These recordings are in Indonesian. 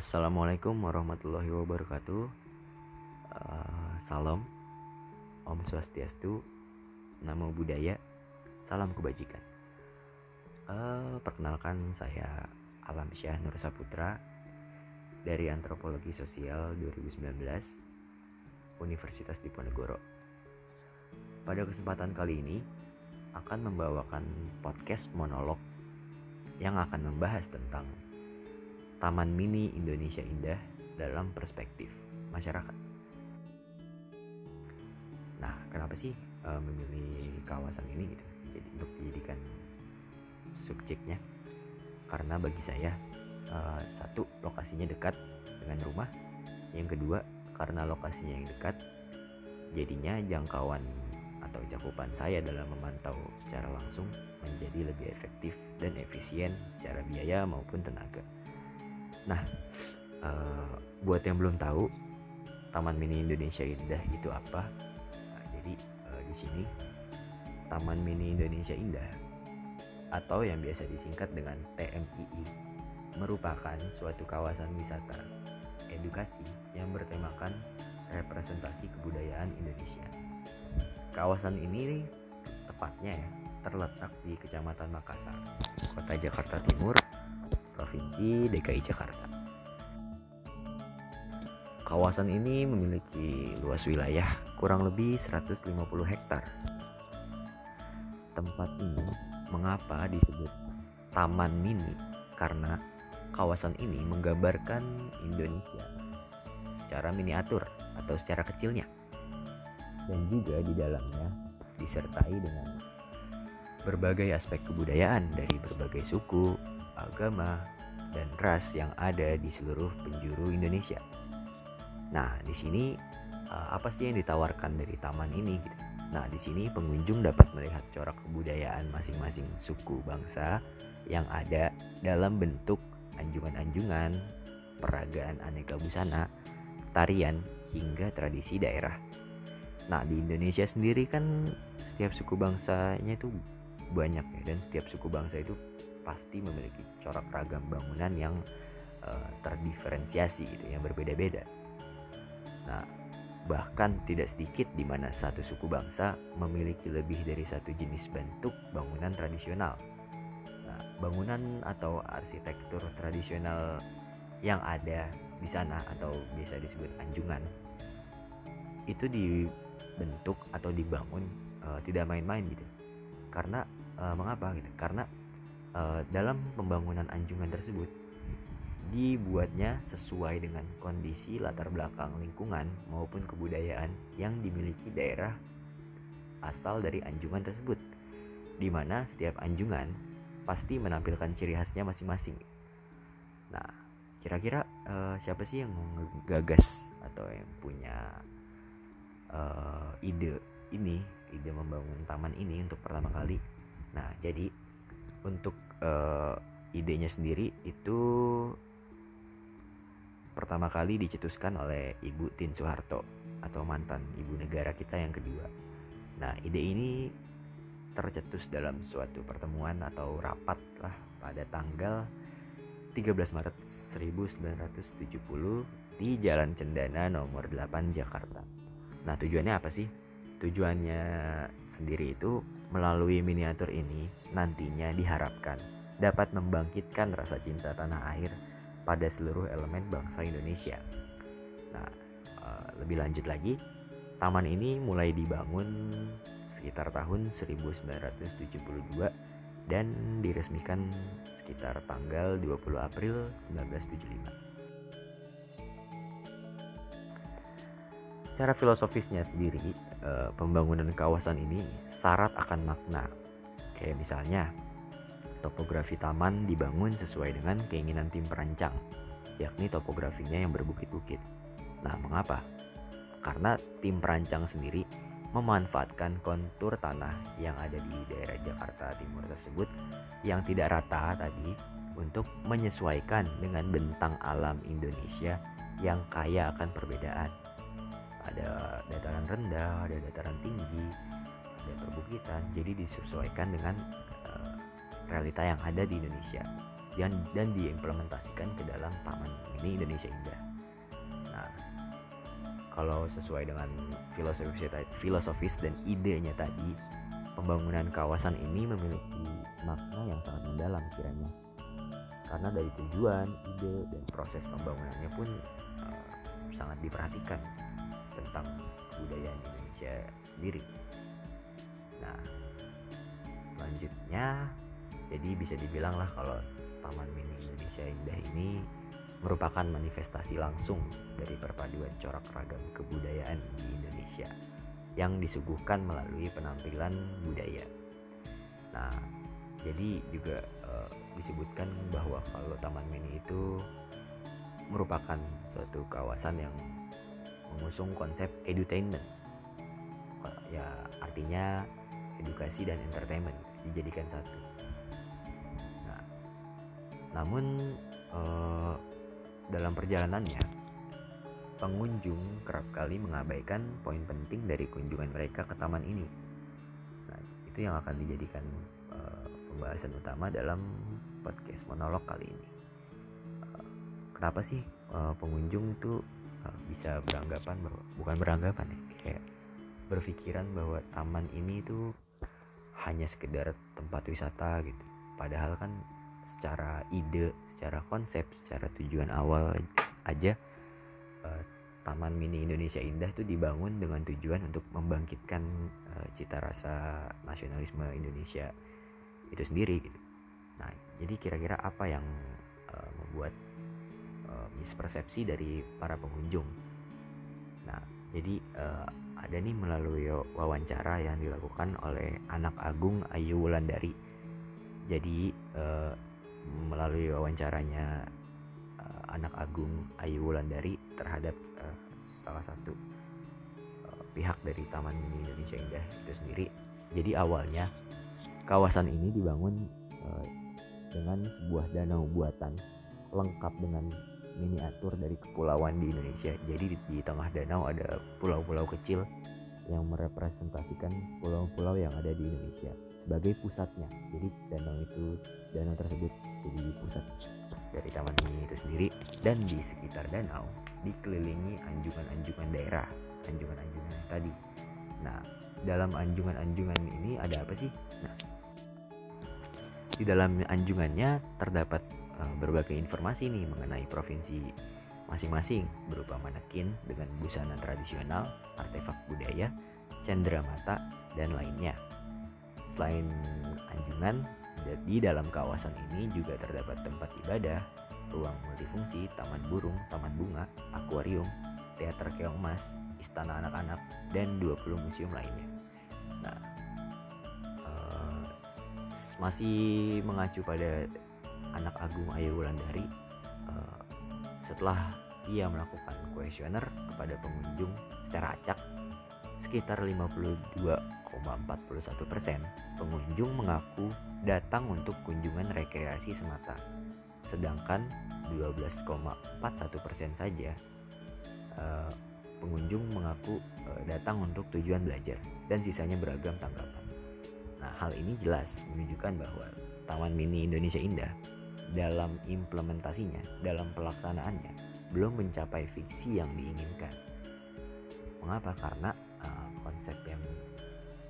Assalamualaikum warahmatullahi wabarakatuh. Salam, Om Swastiastu, Namo Buddhaya, salam kebajikan. Perkenalkan, saya Alam Syah Nur Saputra dari Antropologi Sosial 2019 Universitas Diponegoro. Pada kesempatan kali ini akan membawakan podcast monolog yang akan membahas tentang Taman Mini Indonesia Indah dalam perspektif masyarakat. Nah, kenapa sih memilih kawasan ini gitu? Jadi untuk dijadikan subjeknya, karena bagi saya satu, lokasinya dekat dengan rumah. Yang kedua, karena lokasinya yang dekat, jadinya jangkauan atau cakupan saya dalam memantau secara langsung menjadi lebih efektif dan efisien secara biaya maupun tenaga. Nah, buat yang belum tahu, Taman Mini Indonesia Indah itu apa? Nah, jadi di sini Taman Mini Indonesia Indah atau yang biasa disingkat dengan TMII merupakan suatu kawasan wisata edukasi yang bertemakan representasi kebudayaan Indonesia. Kawasan ini tepatnya terletak di Kecamatan Makassar, Kota Jakarta Timur, Provinsi DKI Jakarta. Kawasan ini memiliki luas wilayah kurang lebih 150 hektar. Tempat ini mengapa disebut Taman Mini? Karena kawasan ini menggambarkan Indonesia secara miniatur atau secara kecilnya. Dan juga di dalamnya disertai dengan berbagai aspek kebudayaan dari berbagai suku, agama, dan ras yang ada di seluruh penjuru Indonesia. Nah, di sini apa sih yang ditawarkan dari taman ini? Nah, di sini pengunjung dapat melihat corak kebudayaan masing-masing suku bangsa yang ada dalam bentuk anjungan-anjungan, peragaan aneka busana, tarian, hingga tradisi daerah. Nah, di Indonesia sendiri kan setiap suku bangsanya itu banyak ya, dan setiap suku bangsa itu pasti memiliki corak ragam bangunan yang terdiferensiasi gitu, yang berbeda-beda. Nah, bahkan tidak sedikit di mana satu suku bangsa memiliki lebih dari satu jenis bentuk bangunan tradisional. Nah, bangunan atau arsitektur tradisional yang ada di sana atau biasa disebut anjungan itu dibentuk atau dibangun tidak main-main gitu. Karena mengapa gitu? Karena dalam pembangunan anjungan tersebut dibuatnya sesuai dengan kondisi latar belakang lingkungan maupun kebudayaan yang dimiliki daerah asal dari anjungan tersebut, di mana setiap anjungan pasti menampilkan ciri khasnya masing-masing. Nah, kira-kira siapa sih yang menggagas atau yang punya ide membangun taman ini untuk pertama kali? Nah, jadi untuk idenya sendiri itu pertama kali dicetuskan oleh Ibu Tien Soeharto atau mantan ibu negara kita yang kedua. Nah, ide ini tercetus dalam suatu pertemuan atau rapat lah pada tanggal 13 Maret 1970 di Jalan Cendana nomor 8 Jakarta. Nah, tujuannya apa sih? Tujuannya sendiri itu melalui miniatur ini nantinya diharapkan dapat membangkitkan rasa cinta tanah air pada seluruh elemen bangsa Indonesia. Nah, lebih lanjut lagi, taman ini mulai dibangun sekitar tahun 1972 dan diresmikan sekitar tanggal 20 April 1975. Secara filosofisnya sendiri, pembangunan kawasan ini syarat akan makna. Kayak misalnya, topografi taman dibangun sesuai dengan keinginan tim perancang, yakni topografinya yang berbukit-bukit. Nah, mengapa? Karena tim perancang sendiri memanfaatkan kontur tanah yang ada di daerah Jakarta Timur tersebut yang tidak rata tadi untuk menyesuaikan dengan bentang alam Indonesia yang kaya akan perbedaan. Ada dataran rendah, ada dataran tinggi, ada perbukitan, jadi disesuaikan dengan realita yang ada di Indonesia. dan diimplementasikan ke dalam Taman Mini Indonesia Indah. Nah, kalau sesuai dengan filosofis dan idenya tadi, pembangunan kawasan ini memiliki makna yang sangat mendalam kiranya. Karena dari tujuan, ide, dan proses pembangunannya pun sangat diperhatikan tentang kebudayaan Indonesia sendiri. Nah, selanjutnya, jadi bisa dibilang lah kalau Taman Mini Indonesia Indah ini merupakan manifestasi langsung dari perpaduan corak ragam kebudayaan di Indonesia yang disuguhkan melalui penampilan budaya. Nah, jadi juga disebutkan bahwa kalau Taman Mini itu merupakan suatu kawasan yang mengusung konsep edutainment, ya artinya edukasi dan entertainment dijadikan satu. Nah, namun dalam perjalanannya, pengunjung kerap kali mengabaikan poin penting dari kunjungan mereka ke taman ini. Nah, itu yang akan dijadikan pembahasan utama dalam podcast monolog kali ini. Kenapa sih pengunjung itu bisa bukan beranggapan ya, kayak berpikiran bahwa taman ini itu hanya sekedar tempat wisata gitu. Padahal kan secara ide, secara konsep, secara tujuan awal aja Taman Mini Indonesia Indah itu dibangun dengan tujuan untuk membangkitkan cita rasa nasionalisme Indonesia itu sendiri gitu. Nah, jadi kira-kira apa yang membuat mispersepsi dari para pengunjung? Nah, jadi ada nih melalui wawancara yang dilakukan oleh Anak Agung Ayu Wulandari. Jadi melalui wawancaranya Anak Agung Ayu Wulandari terhadap salah satu pihak dari Taman Mini Indonesia Indah itu sendiri. Jadi awalnya kawasan ini dibangun dengan sebuah danau buatan lengkap dengan miniatur dari kepulauan di Indonesia. Jadi di tengah danau ada pulau-pulau kecil yang merepresentasikan pulau-pulau yang ada di Indonesia sebagai pusatnya. Jadi danau tersebut jadi pusat dari taman ini itu sendiri, dan di sekitar danau dikelilingi anjungan-anjungan daerah, anjungan-anjungan yang tadi. Nah, dalam anjungan-anjungan ini ada apa sih? Nah, di dalam anjungannya terdapat berbagai informasi nih mengenai provinsi masing-masing berupa manekin dengan busana tradisional, artefak budaya, cenderamata, dan lainnya. Selain anjungan, di dalam kawasan ini juga terdapat tempat ibadah, ruang multifungsi, taman burung, taman bunga, akuarium, teater keong emas, istana anak-anak, dan 20 museum lainnya. Nah, masih mengacu pada Anak Agung Ayu Wulandari, setelah ia melakukan kuesioner kepada pengunjung secara acak, sekitar 52,41% pengunjung mengaku datang untuk kunjungan rekreasi semata, sedangkan 12,41% saja pengunjung mengaku datang untuk tujuan belajar, dan sisanya beragam tanggapan. Nah, hal ini jelas menunjukkan bahwa Taman Mini Indonesia Indah dalam implementasinya, dalam pelaksanaannya belum mencapai visi yang diinginkan. Mengapa? Karena konsep yang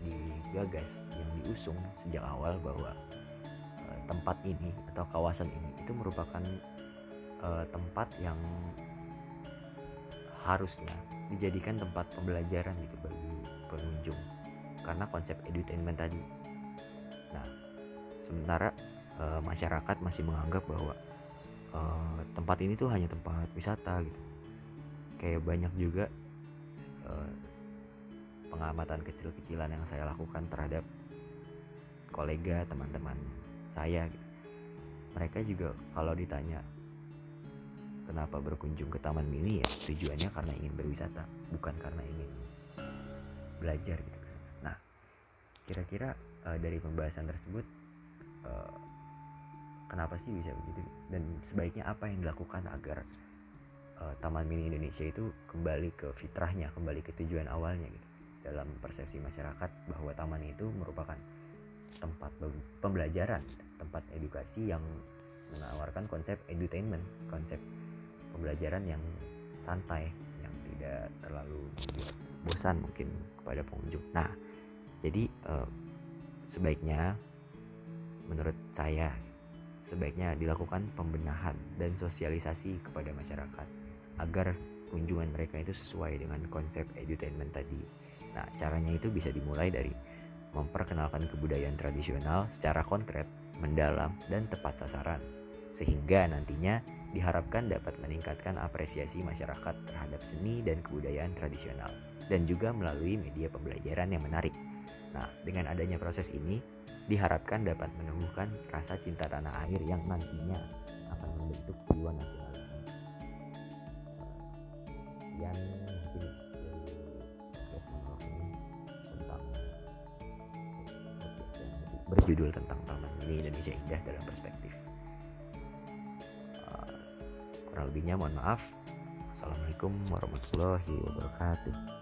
digagas, yang diusung sejak awal bahwa tempat ini atau kawasan ini itu merupakan tempat yang harusnya dijadikan tempat pembelajaran gitu bagi pengunjung, karena konsep edutainment tadi. Nah, sementara masyarakat masih menganggap bahwa tempat ini tuh hanya tempat wisata gitu. Kayak banyak juga pengamatan kecil-kecilan yang saya lakukan terhadap kolega, teman-teman saya gitu. Mereka juga kalau ditanya kenapa berkunjung ke Taman Mini, ya tujuannya karena ingin berwisata, bukan karena ingin belajar gitu. Nah, kira-kira dari pembahasan tersebut kenapa sih bisa begitu, dan sebaiknya apa yang dilakukan agar Taman Mini Indonesia itu kembali ke fitrahnya, kembali ke tujuan awalnya gitu, dalam persepsi masyarakat bahwa taman itu merupakan tempat pembelajaran, tempat edukasi yang menawarkan konsep edutainment, konsep pembelajaran yang santai, yang tidak terlalu membuat bosan mungkin kepada pengunjung. Nah, jadi sebaiknya menurut saya sebaiknya dilakukan pembenahan dan sosialisasi kepada masyarakat agar kunjungan mereka itu sesuai dengan konsep edutainment tadi. Nah, caranya itu bisa dimulai dari memperkenalkan kebudayaan tradisional secara konkret, mendalam, dan tepat sasaran, sehingga nantinya diharapkan dapat meningkatkan apresiasi masyarakat terhadap seni dan kebudayaan tradisional, dan juga melalui media pembelajaran yang menarik. Nah, dengan adanya proses ini, diharapkan dapat menumbuhkan rasa cinta tanah air yang nantinya akan membentuk jiwa nasionalisme. Sekian mungkin dari podcast monolog ini tentang podcast yang berjudul tentang Taman Mini Indonesia Indah dalam Perspektif. Kurang lebihnya mohon maaf. Assalamualaikum warahmatullahi wabarakatuh.